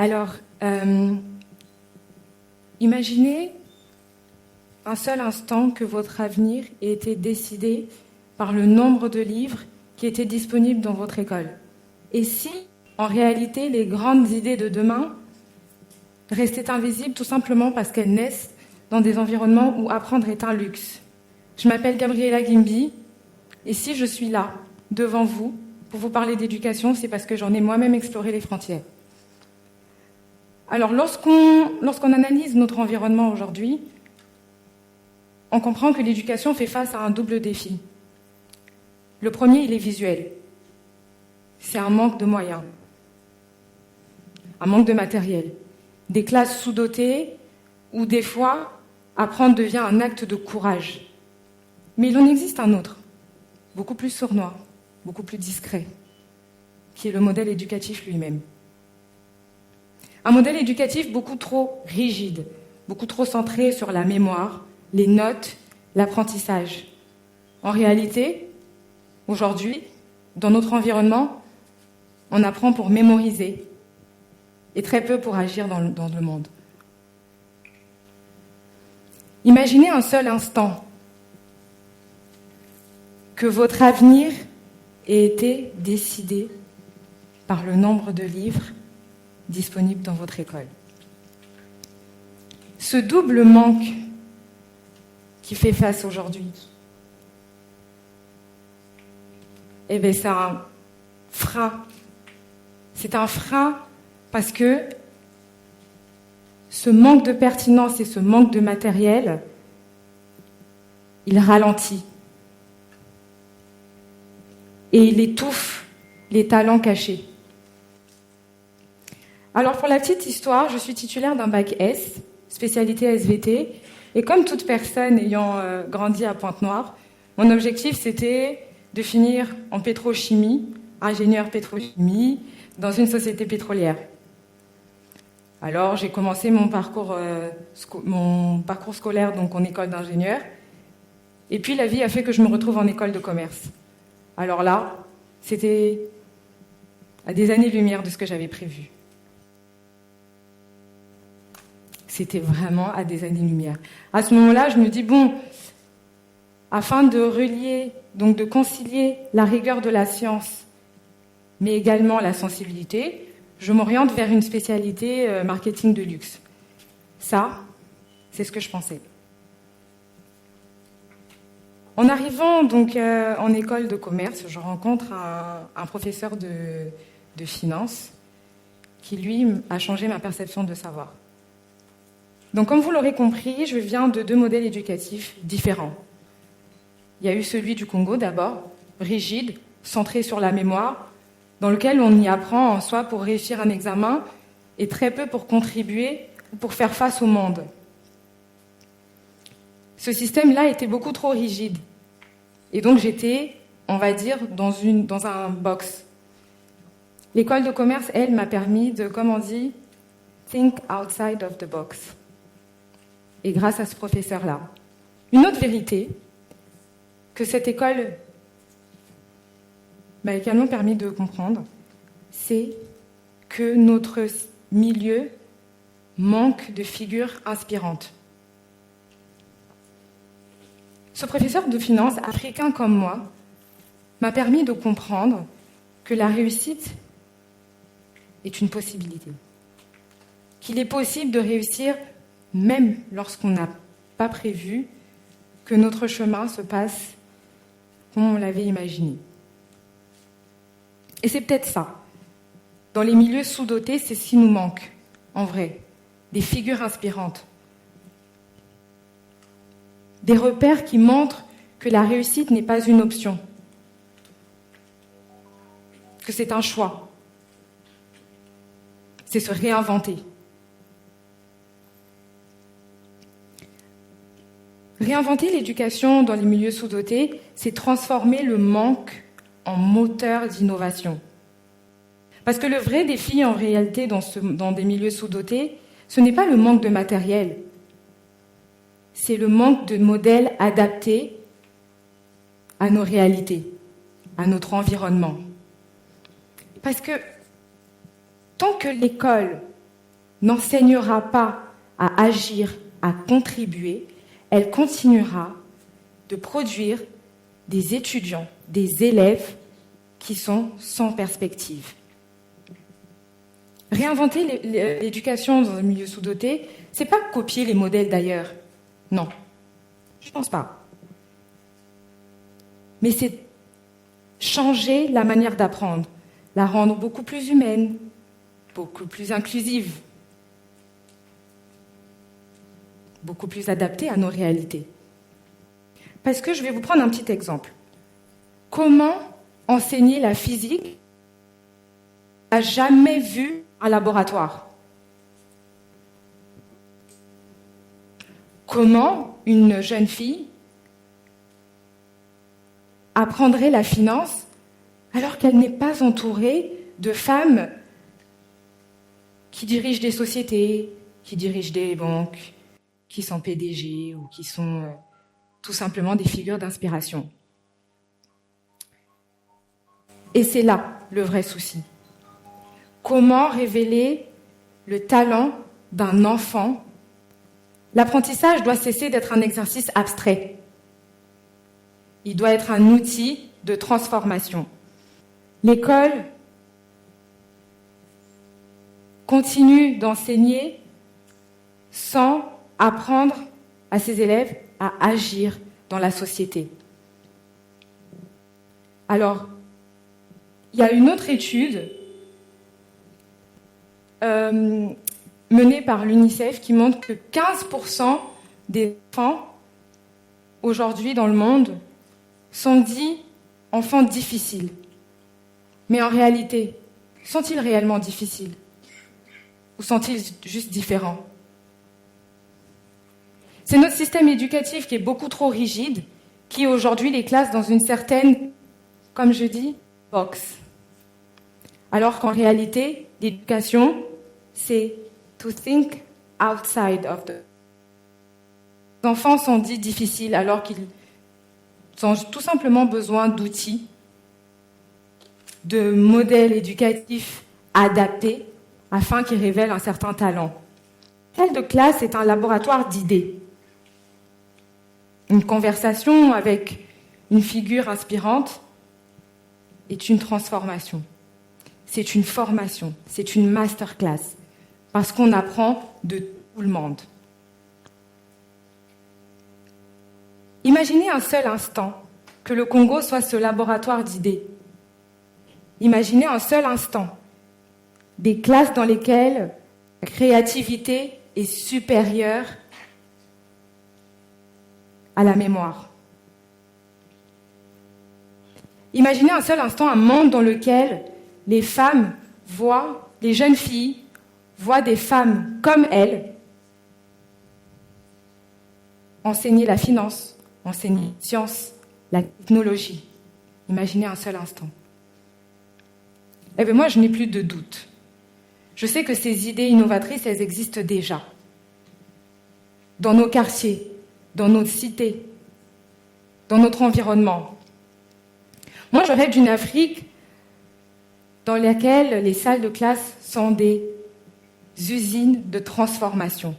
Alors, imaginez un seul instant que votre avenir ait été décidé par le nombre de livres qui étaient disponibles dans votre école. Et si, en réalité, les grandes idées de demain restaient invisibles tout simplement parce qu'elles naissent dans des environnements où apprendre est un luxe. Je m'appelle Gabriela Guimby, et si je suis là, devant vous, pour vous parler d'éducation, c'est parce que j'en ai moi-même exploré les frontières. Alors, lorsqu'on analyse notre environnement aujourd'hui, on comprend que l'éducation fait face à un double défi. Le premier, il est visuel. C'est un manque de moyens, un manque de matériel. Des classes sous-dotées où, des fois, apprendre devient un acte de courage. Mais il en existe un autre, beaucoup plus sournois, beaucoup plus discret, qui est le modèle éducatif lui-même. Un modèle éducatif beaucoup trop rigide, beaucoup trop centré sur la mémoire, les notes, l'apprentissage. En réalité, aujourd'hui, dans notre environnement, on apprend pour mémoriser et très peu pour agir dans le monde. Imaginez un seul instant que votre avenir ait été décidé par le nombre de livres disponibles dans votre école. Ce double manque qui fait face aujourd'hui, eh bien, c'est un frein. C'est un frein parce que ce manque de pertinence et ce manque de matériel, il ralentit. Et il étouffe les talents cachés. Alors, pour la petite histoire, je suis titulaire d'un bac S, spécialité SVT, et comme toute personne ayant grandi à Pointe-Noire, mon objectif, c'était de finir en pétrochimie, ingénieur pétrochimie, dans une société pétrolière. Alors, j'ai commencé mon parcours scolaire donc en école d'ingénieur, et puis la vie a fait que je me retrouve en école de commerce. Alors là, c'était à des années-lumière de ce que j'avais prévu. C'était vraiment à des années-lumière. À ce moment-là, je me dis, bon, afin de relier, donc de concilier la rigueur de la science, mais également la sensibilité, je m'oriente vers une spécialité marketing de luxe. Ça, c'est ce que je pensais. En arrivant donc en école de commerce, je rencontre un professeur de finance qui, lui, a changé ma perception de savoir. Donc, comme vous l'aurez compris, je viens de deux modèles éducatifs différents. Il y a eu celui du Congo d'abord, rigide, centré sur la mémoire, dans lequel on y apprend en soi pour réussir un examen et très peu pour contribuer ou pour faire face au monde. Ce système-là était beaucoup trop rigide. Et donc j'étais, on va dire, dans un box. L'école de commerce, elle, m'a permis de, comme on dit, think outside of the box. Et grâce à ce professeur-là. Une autre vérité que cette école m'a également permis de comprendre, c'est que notre milieu manque de figures inspirantes. Ce professeur de finance, africain comme moi, m'a permis de comprendre que la réussite est une possibilité. Qu'il est possible de réussir même lorsqu'on n'a pas prévu que notre chemin se passe comme on l'avait imaginé. Et c'est peut-être ça. Dans les milieux sous-dotés, c'est ce qui nous manque, en vrai. Des figures inspirantes. Des repères qui montrent que la réussite n'est pas une option. Que c'est un choix. C'est se réinventer. Réinventer l'éducation dans les milieux sous-dotés, c'est transformer le manque en moteur d'innovation. Parce que le vrai défi, en réalité, dans des milieux sous-dotés, ce n'est pas le manque de matériel, c'est le manque de modèles adaptés à nos réalités, à notre environnement. Parce que tant que l'école n'enseignera pas à agir, à contribuer, elle continuera de produire des étudiants, des élèves qui sont sans perspective. Réinventer l'éducation dans un milieu sous-doté, c'est pas copier les modèles d'ailleurs. Non, je pense pas. Mais c'est changer la manière d'apprendre, la rendre beaucoup plus humaine, beaucoup plus inclusive, beaucoup plus adaptée à nos réalités. Parce que je vais vous prendre un petit exemple. Comment enseigner la physique n'a jamais vu un laboratoire? Comment une jeune fille apprendrait la finance alors qu'elle n'est pas entourée de femmes qui dirigent des sociétés, qui dirigent des banques, qui sont PDG ou qui sont tout simplement des figures d'inspiration. Et c'est là le vrai souci. Comment révéler le talent d'un enfant? L'apprentissage doit cesser d'être un exercice abstrait. Il doit être un outil de transformation. L'école continue d'enseigner sans apprendre à ses élèves à agir dans la société. Alors, il y a une autre étude menée par l'UNICEF qui montre que 15% des enfants aujourd'hui dans le monde sont dits enfants difficiles. Mais en réalité, sont-ils réellement difficiles? Ou sont-ils juste différents? C'est notre système éducatif qui est beaucoup trop rigide, qui aujourd'hui les classe dans une certaine, comme je dis, box. Alors qu'en réalité, l'éducation, c'est to think outside of the... Les enfants sont dits difficiles alors qu'ils ont tout simplement besoin d'outils, de modèles éducatifs adaptés afin qu'ils révèlent un certain talent. La salle de classe est un laboratoire d'idées. Une conversation avec une figure inspirante est une transformation. C'est une formation, c'est une masterclass, parce qu'on apprend de tout le monde. Imaginez un seul instant que le Congo soit ce laboratoire d'idées. Imaginez un seul instant des classes dans lesquelles la créativité est supérieure à la mémoire. Imaginez un seul instant un monde dans lequel les femmes voient, les jeunes filles voient des femmes comme elles enseigner la finance, enseigner la science, la technologie. Imaginez un seul instant. Eh bien moi, je n'ai plus de doute. Je sais que ces idées innovatrices, elles existent déjà. Dans nos quartiers, dans nos cités, dans notre environnement. Moi, je rêve d'une Afrique dans laquelle les salles de classe sont des usines de transformation.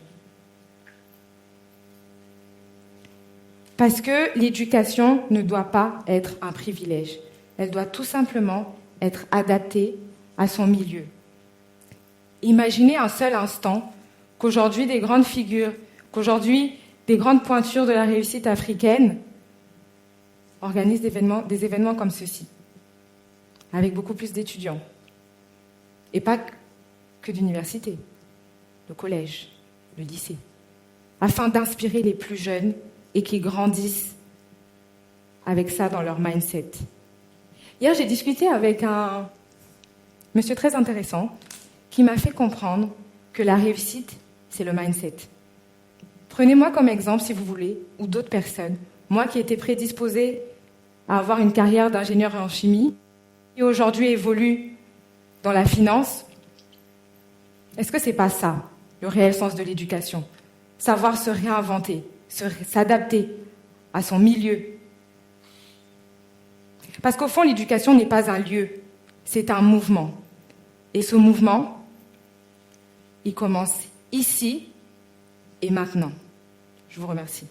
Parce que l'éducation ne doit pas être un privilège. Elle doit tout simplement être adaptée à son milieu. Imaginez un seul instant qu'aujourd'hui des grandes figures, qu'aujourd'hui des grandes pointures de la réussite africaine organisent des événements comme ceux-ci, avec beaucoup plus d'étudiants. Et pas que d'université, le collège, le lycée, afin d'inspirer les plus jeunes et qui grandissent avec ça dans leur mindset. Hier, j'ai discuté avec un monsieur très intéressant qui m'a fait comprendre que la réussite, c'est le mindset. Prenez-moi comme exemple, si vous voulez, ou d'autres personnes. Moi qui étais prédisposée à avoir une carrière d'ingénieur en chimie, et aujourd'hui évolue dans la finance, est-ce que c'est pas ça, le réel sens de l'éducation? Savoir se réinventer, s'adapter à son milieu. Parce qu'au fond, l'éducation n'est pas un lieu, c'est un mouvement. Et ce mouvement, il commence ici et maintenant. Je vous remercie.